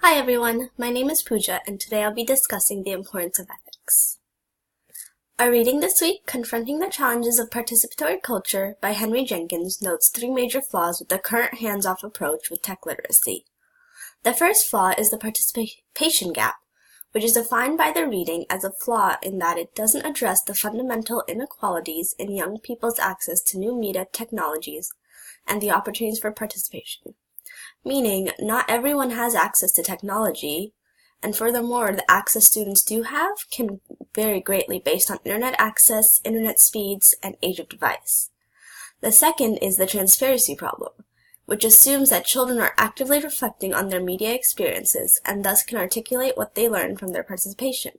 Hi everyone, my name is Pooja and today I'll be discussing the importance of ethics. Our reading this week, Confronting the Challenges of Participatory Culture by Henry Jenkins, notes 3 major flaws with the current hands-off approach with tech literacy. The first flaw is the participation gap, which is defined by the reading as a flaw in that it doesn't address the fundamental inequalities in young people's access to new media technologies and the opportunities for participation. Meaning, not everyone has access to technology, and furthermore, the access students do have can vary greatly based on internet access, internet speeds, and age of device. The second is the transparency problem, which assumes that children are actively reflecting on their media experiences and thus can articulate what they learn from their participation.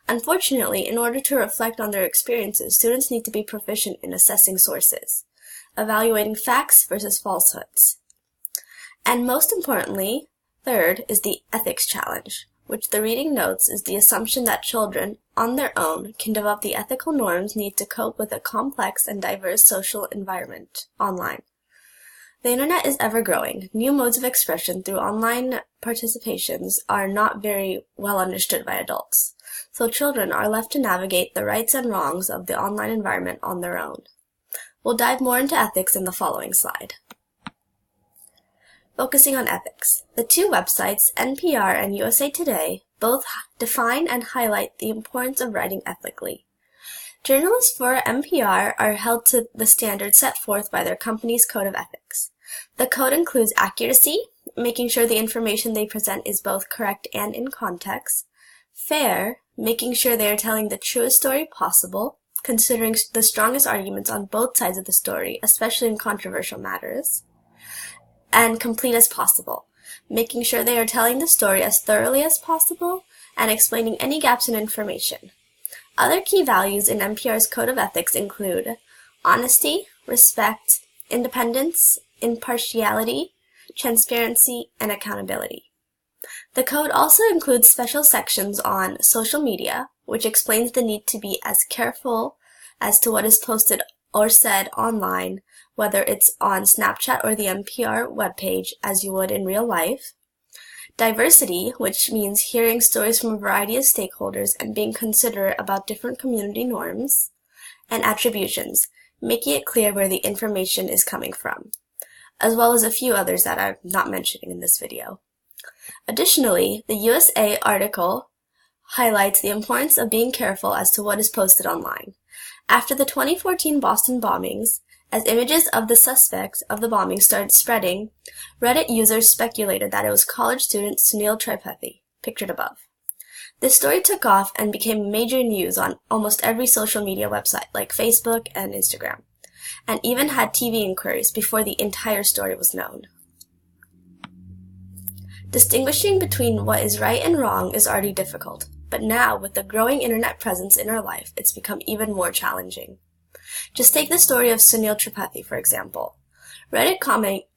Unfortunately, in order to reflect on their experiences, students need to be proficient in assessing sources, evaluating facts versus falsehoods. And most importantly, third is the ethics challenge, which the reading notes is the assumption that children, on their own, can develop the ethical norms needed to cope with a complex and diverse social environment online. The internet is ever-growing. New modes of expression through online participations are not very well understood by adults, so children are left to navigate the rights and wrongs of the online environment on their own. We'll dive more into ethics in the following slide. Focusing on ethics, the two websites, NPR and USA Today, both define and highlight the importance of writing ethically. Journalists for NPR are held to the standards set forth by their company's code of ethics. The code includes accuracy, making sure the information they present is both correct and in context, fair, making sure they are telling the truest story possible, considering the strongest arguments on both sides of the story, especially in controversial matters, and complete as possible, making sure they are telling the story as thoroughly as possible and explaining any gaps in information. Other key values in NPR's Code of Ethics include honesty, respect, independence, impartiality, transparency, and accountability. The code also includes special sections on social media, which explains the need to be as careful as to what is posted or said online, whether it's on Snapchat or the NPR webpage, as you would in real life. Diversity, which means hearing stories from a variety of stakeholders and being considerate about different community norms. And attributions, making it clear where the information is coming from, as well as a few others that I'm not mentioning in this video. Additionally, the USA article highlights the importance of being careful as to what is posted online. After the 2014 Boston bombings, as images of the suspects of the bombing started spreading, Reddit users speculated that it was college student Sunil Tripathi, pictured above. This story took off and became major news on almost every social media website like Facebook and Instagram, and even had TV inquiries before the entire story was known. Distinguishing between what is right and wrong is already difficult, but now with the growing internet presence in our life, it's become even more challenging. Just take the story of Sunil Tripathi, for example. Reddit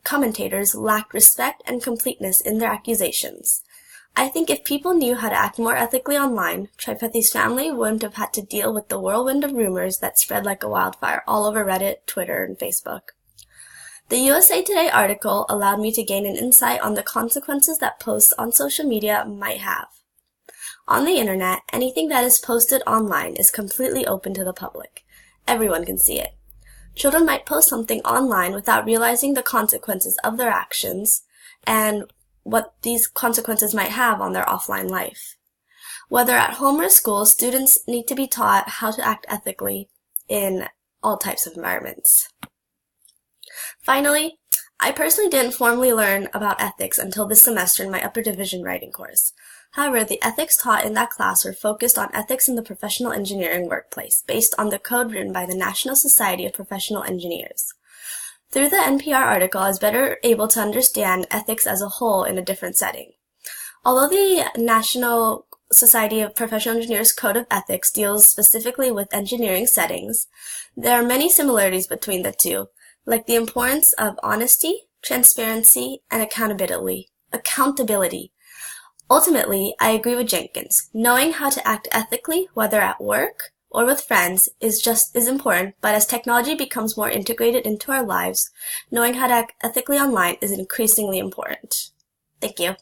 commentators lacked respect and completeness in their accusations. I think if people knew how to act more ethically online, Tripathi's family wouldn't have had to deal with the whirlwind of rumors that spread like a wildfire all over Reddit, Twitter, and Facebook. The USA Today article allowed me to gain an insight on the consequences that posts on social media might have. On the internet, anything that is posted online is completely open to the public. Everyone can see it. Children might post something online without realizing the consequences of their actions and what these consequences might have on their offline life. Whether at home or school, students need to be taught how to act ethically in all types of environments. Finally, I personally didn't formally learn about ethics until this semester in my upper division writing course. However, the ethics taught in that class were focused on ethics in the professional engineering workplace, based on the code written by the National Society of Professional Engineers. Through the NPR article, I was better able to understand ethics as a whole in a different setting. Although the National Society of Professional Engineers Code of Ethics deals specifically with engineering settings, there are many similarities between the two, like the importance of honesty, transparency, and accountability. Ultimately, I agree with Jenkins. Knowing how to act ethically, whether at work or with friends, is important, but as technology becomes more integrated into our lives, knowing how to act ethically online is increasingly important. Thank you.